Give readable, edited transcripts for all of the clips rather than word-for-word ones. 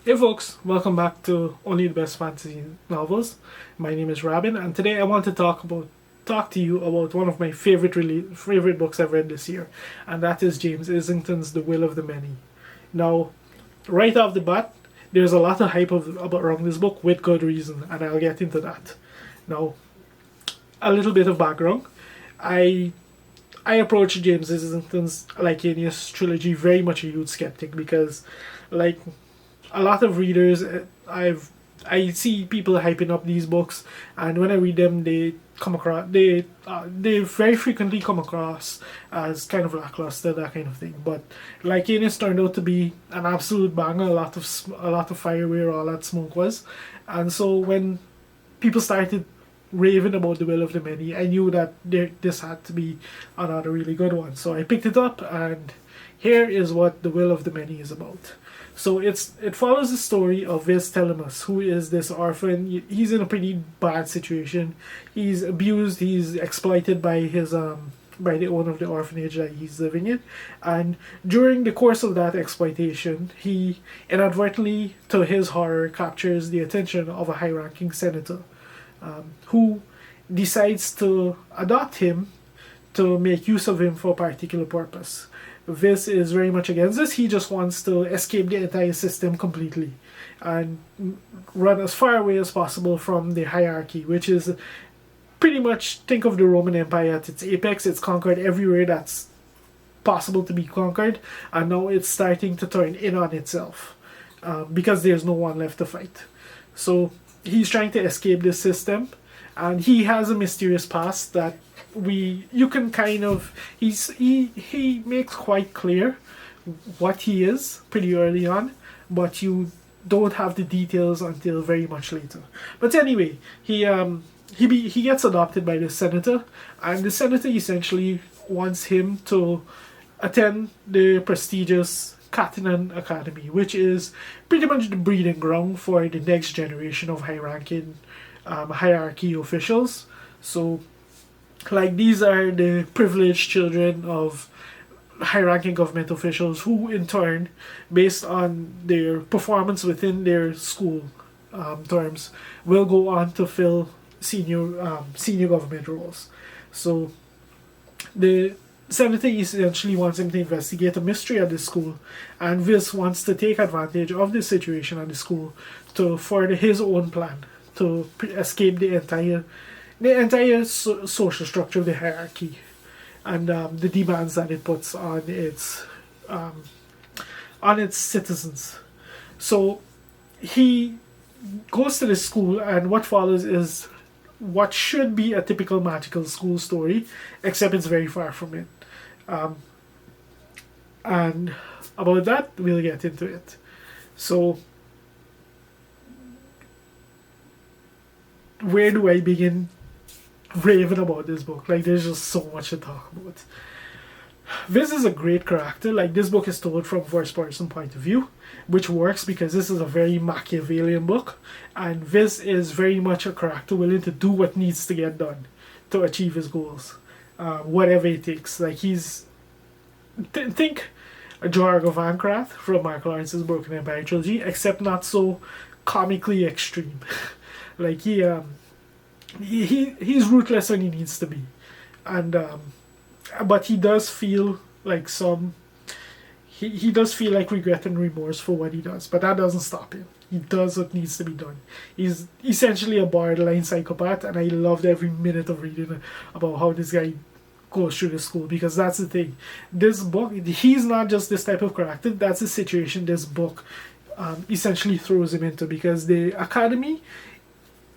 Hey folks, welcome back to Only the Best Fantasy Novels. My name is Robin, and today I want to talk to you about one of my favorite books I've read this year, and that is James Islington's The Will of the Many. Now, right off the bat, there's a lot of about around this book with good reason, and I'll get into that. Now, a little bit of background. I I approached James Islington's Lycanius trilogy very much a huge skeptic because, like a lot of readers, I see people hyping up these books, and when I read them, they very frequently come across as kind of lackluster, that kind of thing. But Lycanius turned out to be an absolute banger, a lot of fire where all that smoke was, and so when people started raving about The Will of the Many, I knew that this had to be another really good one. So I picked it up, and here is what The Will of the Many is about. So it follows the story of Viz Telemus, who is this orphan. He's in a pretty bad situation. He's abused. He's exploited by his by the owner of the orphanage that he's living in, and during the course of that exploitation, he inadvertently, to his horror, captures the attention of a high-ranking senator, who decides to adopt him to make use of him for a particular purpose. Viz is very much against this. He just wants to escape the entire system completely and run as far away as possible from the hierarchy, which is pretty much, think of the Roman Empire at its apex. It's conquered everywhere that's possible to be conquered, and now it's starting to turn in on itself because there's no one left to fight. So he's trying to escape this system, and he has a mysterious past that you can kind of he makes quite clear what he is pretty early on, but you don't have the details until very much later. But anyway, he gets adopted by the senator, and the senator essentially wants him to attend the prestigious Catalan Academy, which is pretty much the breeding ground for the next generation of high-ranking hierarchy officials. So, these are the privileged children of high-ranking government officials who, in turn, based on their performance within their school terms, will go on to fill senior government roles. So, the senator essentially wants him to investigate a mystery at the school, and Viz wants to take advantage of the situation at the school to further his own plan to escape the entire social structure of the hierarchy and the demands that it puts on its citizens. So he goes to the school, and what follows is what should be a typical magical school story, except it's very far from it. And about that, we'll get into it. So, where do I begin raving about this book? There's just so much to talk about. Viz is a great character. This book is told from first person point of view, which works because this is a very Machiavellian book, and Viz is very much a character willing to do what needs to get done to achieve his goals, whatever it takes. Think Jorg of Ancraft from Mark Lawrence's Broken Empire trilogy, except not so comically extreme. He's ruthless when he needs to be, and but he does feel like he does feel like regret and remorse for what he does, but that doesn't stop him. He does what needs to be done. He's essentially a borderline psychopath, and I loved every minute of reading about how this guy goes through the school, because that's the thing. This book, he's not just this type of character. That's the situation this book essentially throws him into, because the academy,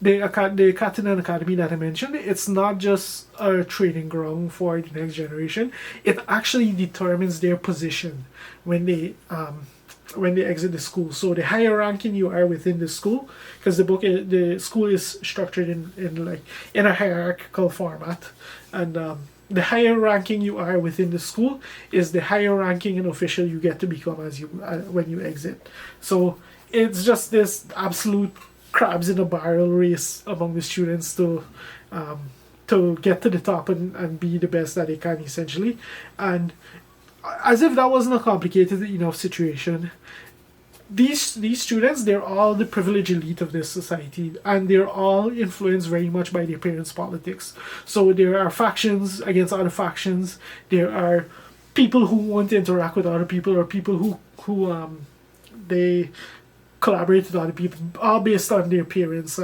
the Catalan Academy that I mentioned, it's not just a training ground for the next generation. It actually determines their position when they exit the school. So the higher ranking you are within the school, because the school is structured in a hierarchical format, and the higher ranking you are within the school is the higher ranking an official you get to become when you exit. So it's just this absolute crabs in a barrel race among the students to get to the top and be the best that they can, essentially. And as if that wasn't a complicated enough situation, these students, they're all the privileged elite of this society, and they're all influenced very much by their parents' politics. So there are factions against other factions. There are people who want to interact with other people, or people who they collaborate with other people, all based on their parents'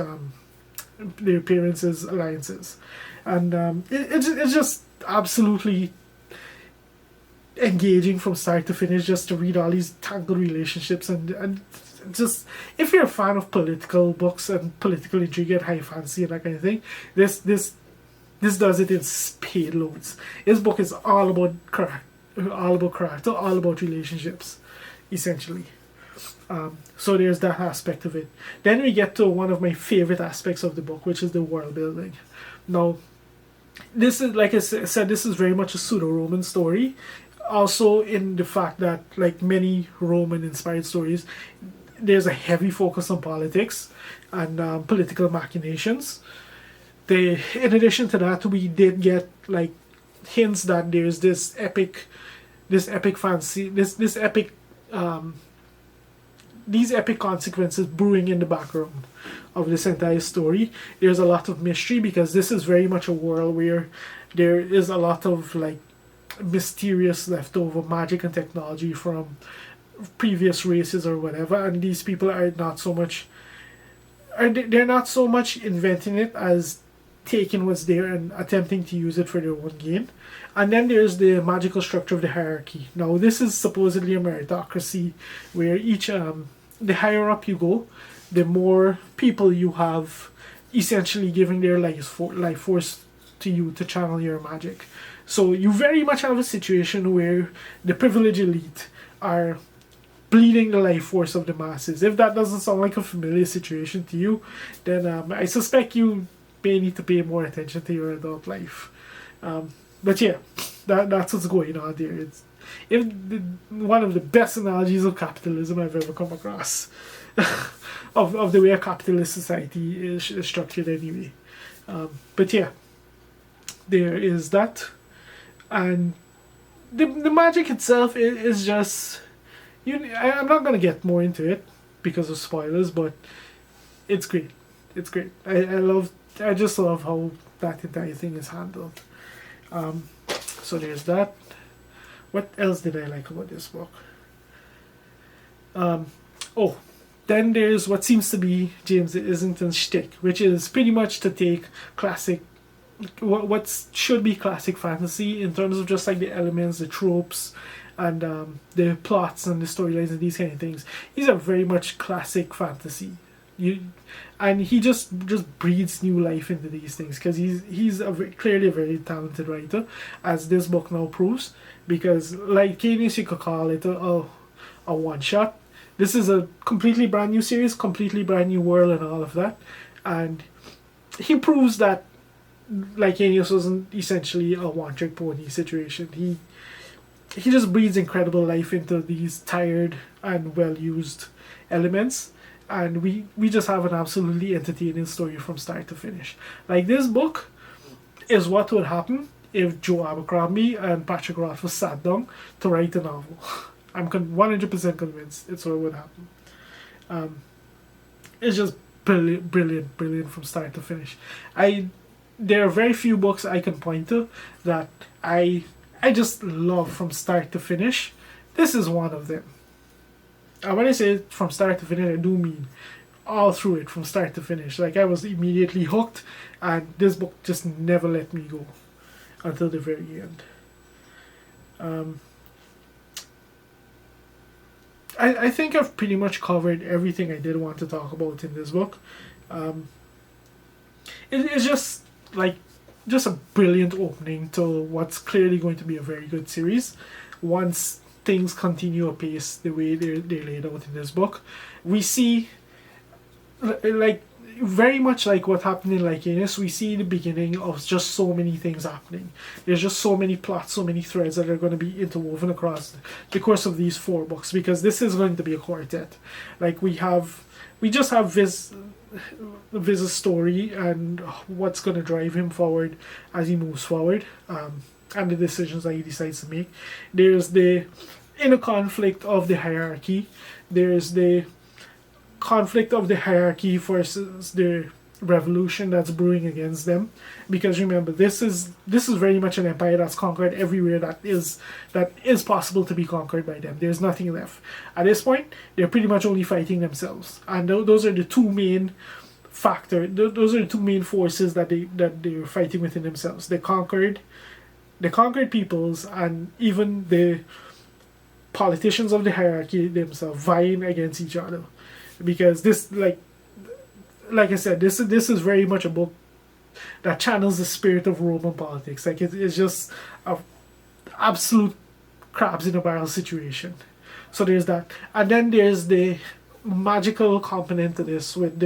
alliances, and it's just absolutely engaging from start to finish, just to read all these tangled relationships, and just, if you're a fan of political books and political intrigue and high fantasy and that kind of thing, this does it in spade loads. This book is all about character, all about relationships, essentially. So there's that aspect of it. Then we get to one of my favorite aspects of the book, which is the world building. Now, this is, like I said, this is very much a pseudo-Roman story. Also, in the fact that, like many Roman-inspired stories, there's a heavy focus on politics and political machinations. In addition to that, we did get like hints that there's this epic fantasy, these epic consequences brewing in the background of this entire story. There's a lot of mystery, because this is very much a world where there is a lot of like mysterious leftover magic and technology from previous races or whatever, and these people are not so much, they're not so much inventing it as taking what's there and attempting to use it for their own gain. And then there's the magical structure of the hierarchy. Now, this is supposedly a meritocracy, where each the higher up you go, the more people you have essentially giving their life force to you to channel your magic. So you very much have a situation where the privileged elite are bleeding the life force of the masses. If that doesn't sound like a familiar situation to you, then I suspect you may need to pay more attention to your adult life. But yeah, that's what's going on there. It's one of the best analogies of capitalism I've ever come across. of the way a capitalist society is structured anyway. But yeah, there is that. And the magic itself is just, I'm not going to get more into it because of spoilers, but it's great. It's great. I just love how that entire thing is handled. So there's that. What else did I like about this book? Then there's what seems to be James Islington's shtick, which is pretty much to take classic, what should be classic fantasy in terms of just like the elements, the tropes, and the plots and the storylines and these kind of things. These are very much classic fantasy. And he just breathes new life into these things, because he's clearly a very talented writer, as this book now proves. Because like Cadence, you could call it a one shot. This is a completely brand new series, completely brand new world, and all of that. And he proves that Lycanius wasn't essentially a one-trick pony situation. He just breathes incredible life into these tired and well-used elements, and we just have an absolutely entertaining story from start to finish. Like, this book is what would happen if Joe Abercrombie and Patrick Rothfuss sat down to write a novel. I'm 100% convinced it's what would happen. It's just brilliant from start to finish. There are very few books I can point to that I just love from start to finish. This is one of them. And when I say from start to finish, I do mean all through it, from start to finish. Like, I was immediately hooked, and this book just never let me go until the very end. I think I've pretty much covered everything I did want to talk about in this book. It's just a brilliant opening to what's clearly going to be a very good series once things continue apace the way they're laid out in this book. We see, like, very much like what happened in Lycanus, we see the beginning of just so many things happening. There's just so many plots, so many threads that are going to be interwoven across the course of these 4 books, because this is going to be a quartet. Like, we just have Viz's story and what's going to drive him forward as he moves forward, and the decisions that he decides to make. There's the in a conflict of the hierarchy. There's the conflict of the hierarchy versus the revolution that's brewing against them, because remember, this is very much an empire that's conquered everywhere that is possible to be conquered by them. There's nothing left at this point. They're pretty much only fighting themselves, and those are the two main those are the two main forces that they're fighting within themselves. The conquered peoples, and even the politicians of the hierarchy themselves vying against each other, because this, like I said, this is very much a book that channels the spirit of Roman politics. Like it's just a absolute crabs in a barrel situation. So there's that, and then there's the magical component to this, with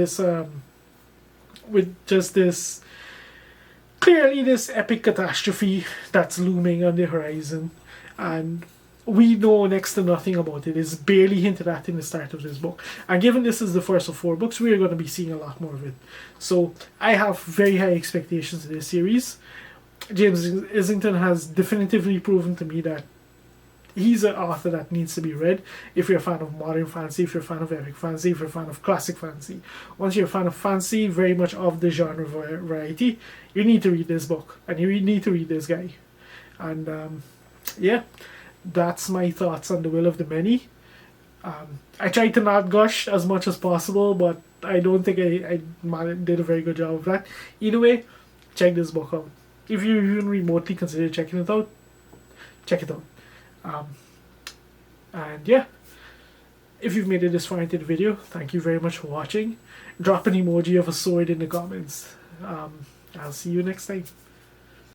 just this clearly this epic catastrophe that's looming on the horizon, and we know next to nothing about it. It's barely hinted at in the start of this book. And given this is the first of 4 books, we are going to be seeing a lot more of it. So I have very high expectations of this series. James Islington has definitively proven to me that he's an author that needs to be read if you're a fan of modern fantasy, if you're a fan of epic fantasy, if you're a fan of classic fantasy. Once you're a fan of fantasy, very much of the genre variety, you need to read this book, and you need to read this guy. And yeah, that's my thoughts on The Will of the Many. I tried to not gush as much as possible, but I don't think I did a very good job of that. Either way, check this book out. If you even remotely consider checking it out, check it out. And yeah, if you've made it this far into the video, thank you very much for watching. Drop an emoji of a sword in the comments. I'll see you next time.